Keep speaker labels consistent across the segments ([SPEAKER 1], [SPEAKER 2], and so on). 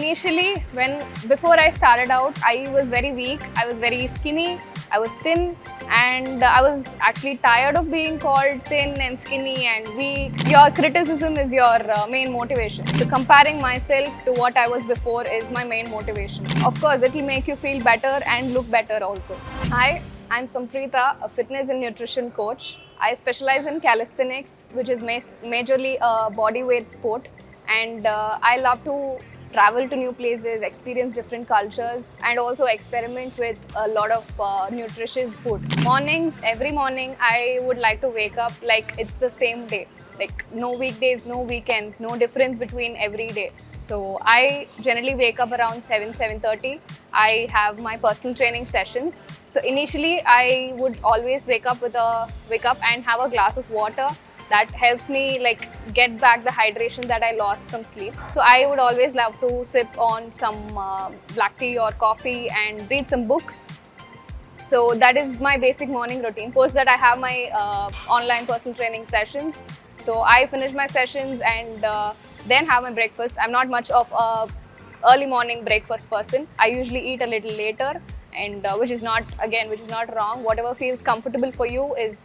[SPEAKER 1] initially, before I started out, I was very weak, I was very skinny, I was thin, and I was actually tired of being called thin and skinny and weak. Your criticism is your main motivation. So comparing myself to what I was before is my main motivation. Of course, it will make you feel better and look better also. Hi, I'm Sampreetha, a fitness and nutrition coach. I specialize in calisthenics, which is majorly a body weight sport. And I love to travel to new places, experience different cultures, and also experiment with a lot of nutritious food. Mornings, every morning, I would like to wake up like it's the same day. Like no weekdays, no weekends, no difference between every day. So I generally wake up around 7:30. I have my personal training sessions. So initially, I would always wake up and have a glass of water. That helps me like get back the hydration that I lost from sleep. So I would always love to sip on some black tea or coffee and read some books. So that is my basic morning routine. Post that I have my online personal training sessions. So I finish my sessions and then have my breakfast. I'm not much of a early morning breakfast person. I usually eat a little later, and which is not wrong. Whatever feels comfortable for you is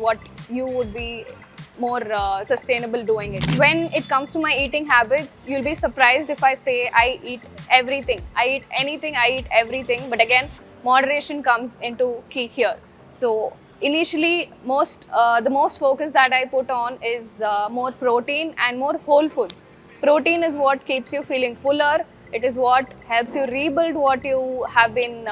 [SPEAKER 1] what you would be more sustainable doing it. When it comes to my eating habits, you'll be surprised if I say I eat everything. I eat anything, I eat everything. But again, moderation comes into key here. So initially, the most focus that I put on is more protein and more whole foods. Protein is what keeps you feeling fuller. It is what helps you rebuild what you have been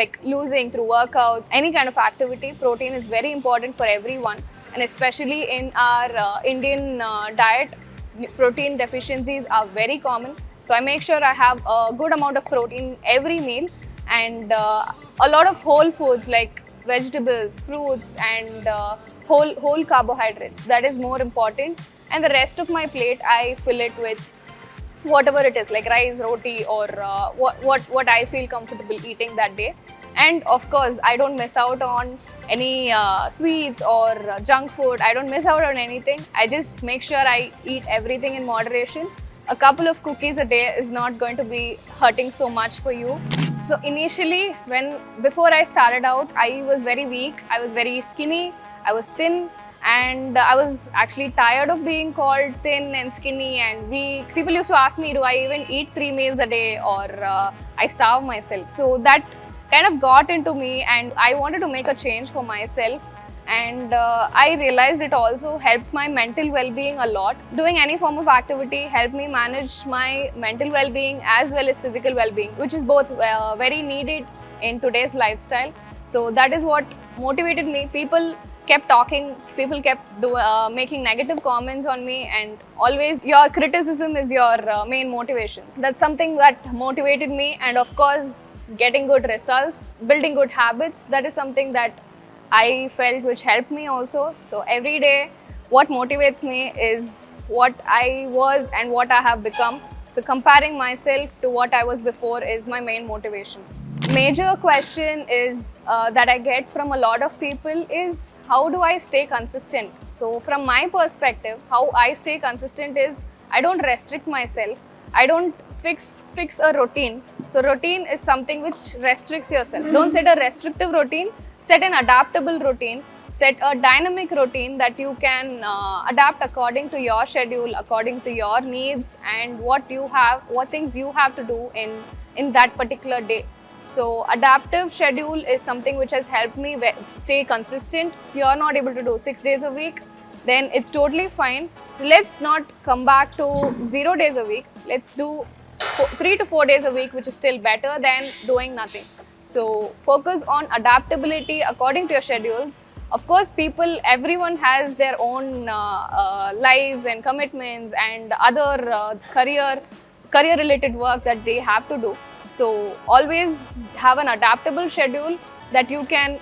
[SPEAKER 1] like losing through workouts, any kind of activity. Protein is very important for everyone, and especially in our Indian diet, protein deficiencies are very common. So I make sure I have a good amount of protein every meal, and a lot of whole foods like vegetables, fruits, and whole carbohydrates. That is more important. And the rest of my plate, I fill it with whatever it is, like rice, roti, or what I feel comfortable eating that day. And of course, I don't miss out on any sweets or junk food. I don't miss out on anything. I just make sure I eat everything in moderation. A couple of cookies a day is not going to be hurting so much for you. So initially, before I started out, I was very weak, I was very skinny, I was thin, and I was actually tired of being called thin and skinny and weak. People used to ask me, do I even eat 3 meals a day, or I starve myself? So that kind of got into me, and I wanted to make a change for myself. And I realized it also helped my mental well-being a lot. Doing any form of activity helped me manage my mental well-being as well as physical well-being, which is both very needed in today's lifestyle. So that is what motivated me. People kept talking, people kept making negative comments on me, and always your criticism is your main motivation. That's something that motivated me, and of course, getting good results, building good habits, that is something that I felt which helped me also. So every day, what motivates me is what I was and what I have become. So comparing myself to what I was before is my main motivation. Major question is that I get from a lot of people is, how do I stay consistent? So from my perspective, how I stay consistent is I don't restrict myself. I don't fix a routine. So routine is something which restricts yourself. Don't set a restrictive routine, set an adaptable routine. Set a dynamic routine that you can adapt according to your schedule, according to your needs, and what things you have to do in that particular day. So adaptive schedule is something which has helped me stay consistent. If you are not able to do 6 days a week, then it's totally fine. Let's not come back to 0 days a week. Let's do 3 to 4 days a week, which is still better than doing nothing. So focus on adaptability according to your schedules. Of course, everyone has their own lives and commitments and other career-related work that they have to do. So always have an adaptable schedule that you can,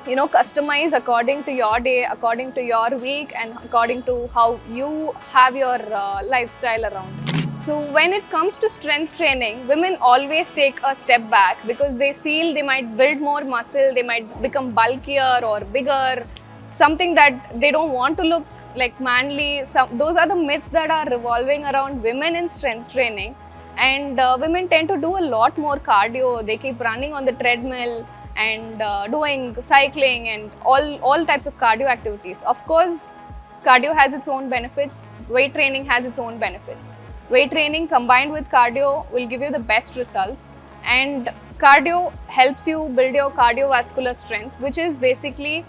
[SPEAKER 1] customize according to your day, according to your week, and according to how you have your lifestyle around. So when it comes to strength training, women always take a step back because they feel they might build more muscle, they might become bulkier or bigger, something that they don't want to look like manly. Those are the myths that are revolving around women in strength training. And women tend to do a lot more cardio. They keep running on the treadmill and doing cycling and all types of cardio activities. Of course, cardio has its own benefits. Weight training has its own benefits. Weight training combined with cardio will give you the best results. And cardio helps you build your cardiovascular strength, which is basically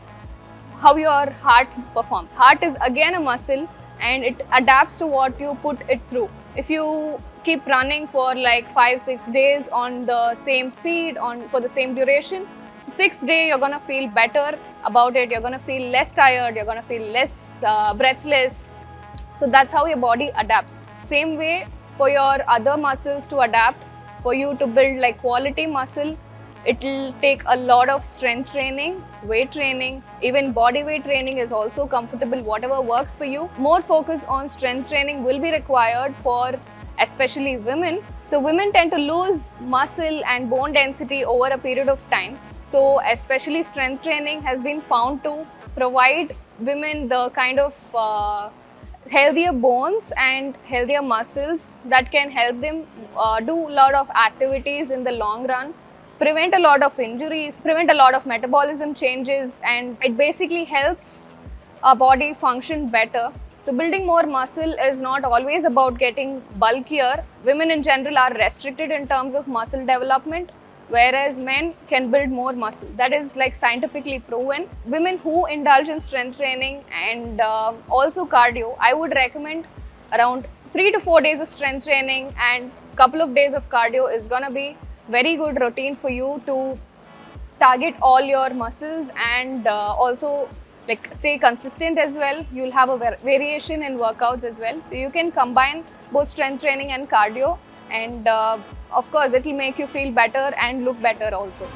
[SPEAKER 1] how your heart performs. Heart is again a muscle and it adapts to what you put it through. If you keep running for like 5-6 days on the same speed for the same duration, the sixth day you're gonna feel better about it. You're gonna feel less tired. You're gonna feel less breathless. So that's how your body adapts. Same way for your other muscles to adapt. For you to build like quality muscle, it will take a lot of strength training, weight training, even body weight training is also comfortable, whatever works for you. More focus on strength training will be required for especially women. So women tend to lose muscle and bone density over a period of time. So especially strength training has been found to provide women the kind of healthier bones and healthier muscles that can help them do a lot of activities in the long run, prevent a lot of injuries, prevent a lot of metabolism changes, and it basically helps our body function better. So building more muscle is not always about getting bulkier. Women in general are restricted in terms of muscle development, whereas men can build more muscle. That is like scientifically proven. Women who indulge in strength training and also cardio, I would recommend around 3 to 4 days of strength training and couple of days of cardio is gonna be very good routine for you to target all your muscles and also like stay consistent as well. You'll have a variation in workouts as well. So you can combine both strength training and cardio, and of course it will make you feel better and look better also.